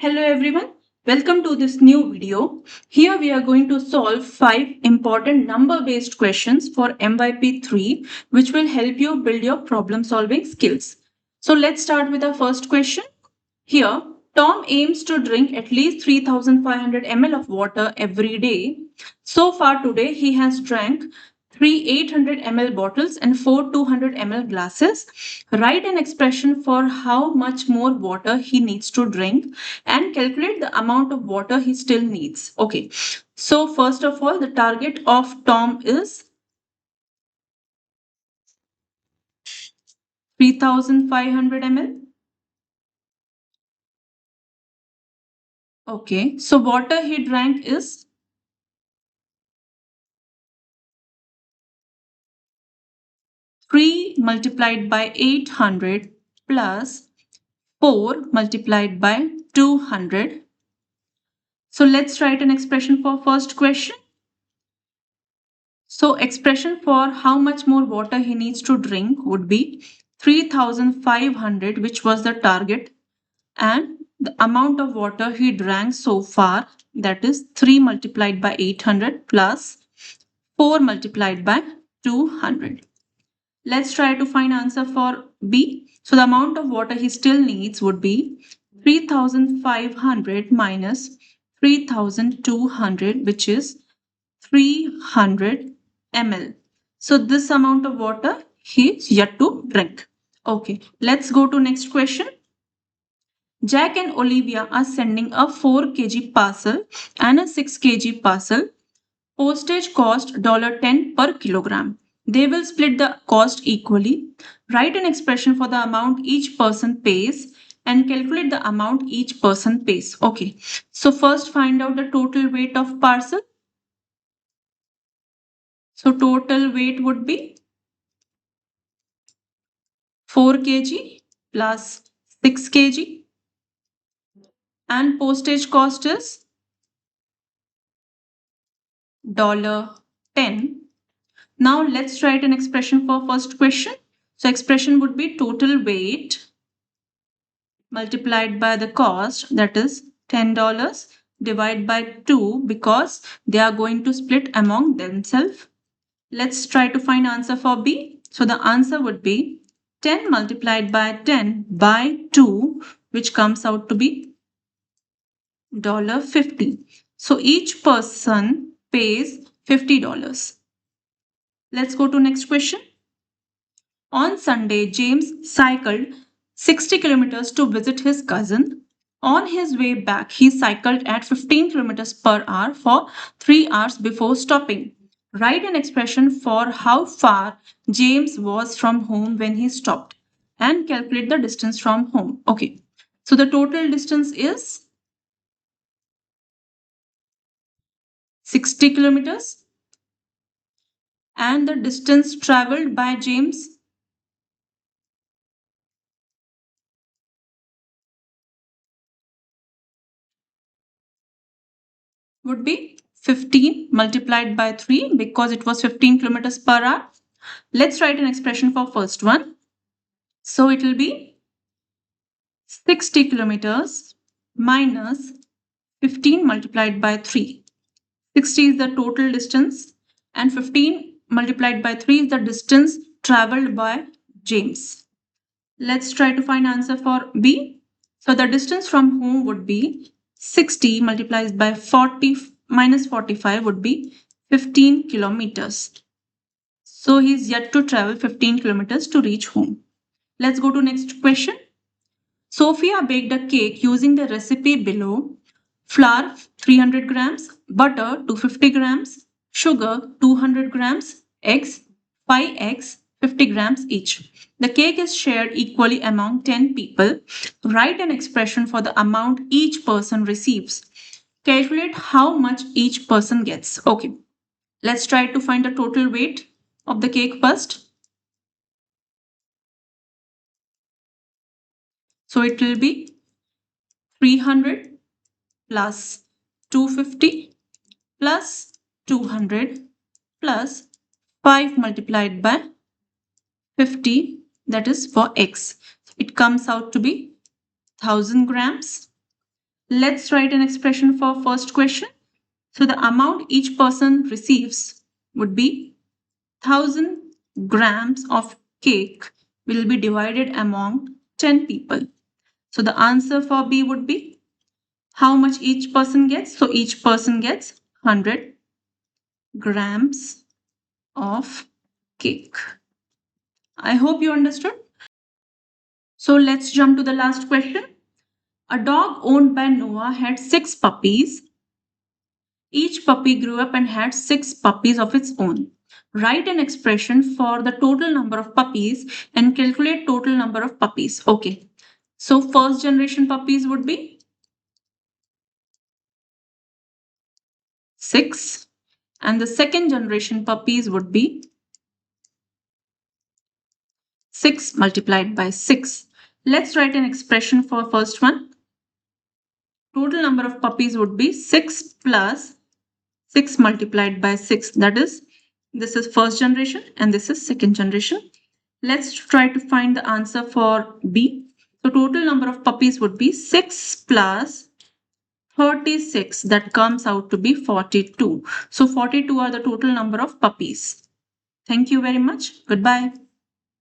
Hello everyone, welcome to this new video. Here we are going to solve 5 important number-based questions for MYP 3 which will help you build your problem-solving skills. So let's start with our first question. Here, Tom aims to drink at least 3500 ml of water every day. So far today, he has drank 3 800 ml bottles and 4 200 ml glasses. Write an expression for how much more water he needs to drink and calculate the amount of water he still needs. Okay, so first of all, the target of Tom is 3500 ml. Okay, so water he drank is 3 multiplied by 800 plus 4 multiplied by 200. So let's write an expression for first question. So expression for how much more water he needs to drink would be 3500, which was the target, and the amount of water he drank so far, that is 3 multiplied by 800 plus 4 multiplied by 200. Let's try to find answer for B. So the amount of water he still needs would be 3500 minus 3200, which is 300 ml. So this amount of water he is yet to drink. Okay, let's go to next question. Jack and Olivia are sending a 4 kg parcel and a 6 kg parcel. Postage cost $10 per kilogram. They will split the cost equally. Write an expression for the amount each person pays and calculate the amount each person pays. Okay, so first find out the total weight of parcel. So total weight would be 4 kg plus 6 kg and postage cost is $10. Now let's write an expression for first question. So expression would be total weight multiplied by the cost, that is $10, divided by 2 because they are going to split among themselves. Let's try to find answer for B. So the answer would be 10 multiplied by 10 by 2, which comes out to be $50. So each person pays $50. Let's go to next question. On Sunday, James cycled 60 kilometers to visit his cousin. On his way back, he cycled at 15 kilometers per hour for 3 hours before stopping. Write an expression for how far James was from home when he stopped and calculate the distance from home. Okay, so the total distance is 60 kilometers and the distance traveled by James would be 15 multiplied by 3 because it was 15 kilometers per hour. Let's write an expression for first one. So it will be 60 kilometers minus 15 multiplied by 3. 60 is the total distance and 15 multiplied by 3 is the distance traveled by James. Let's try to find answer for B. So the distance from home would be 60 multiplied by 40 minus 45 would be 15 kilometers. So he's yet to travel 15 kilometers to reach home. Let's go to next question. Sophia baked a cake using the recipe below. Flour 300 grams, butter 250 grams, sugar 200 grams, eggs 5 eggs, 50 grams each. The cake is shared equally among 10 people. Write an expression for the amount each person receives. Calculate how much each person gets. Okay, let's try to find the total weight of the cake first. So it will be 300 plus 250 plus 200 plus 5 multiplied by 50, that is for x. It comes out to be 1000 grams. Let's write an expression for first question. So the amount each person receives would be 1000 grams of cake will be divided among 10 people. So the answer for B would be how much each person gets. So each person gets 100 grams of cake. I hope you understood. So let's jump to the last question. A dog owned by Noah had 6 puppies. Each puppy grew up and had 6 puppies of its own. Write an expression for the total number of puppies and calculate total number of puppies. Okay. So first generation puppies would be 6 and the second generation puppies would be 6 multiplied by 6. Let's write an expression for first one. Total number of puppies would be 6 plus 6 multiplied by 6. That is, this is first generation and this is second generation. Let's try to find the answer for B. So total number of puppies would be 6 plus 36. That comes out to be 42. So 42 are the total number of puppies. Thank you very much. Goodbye.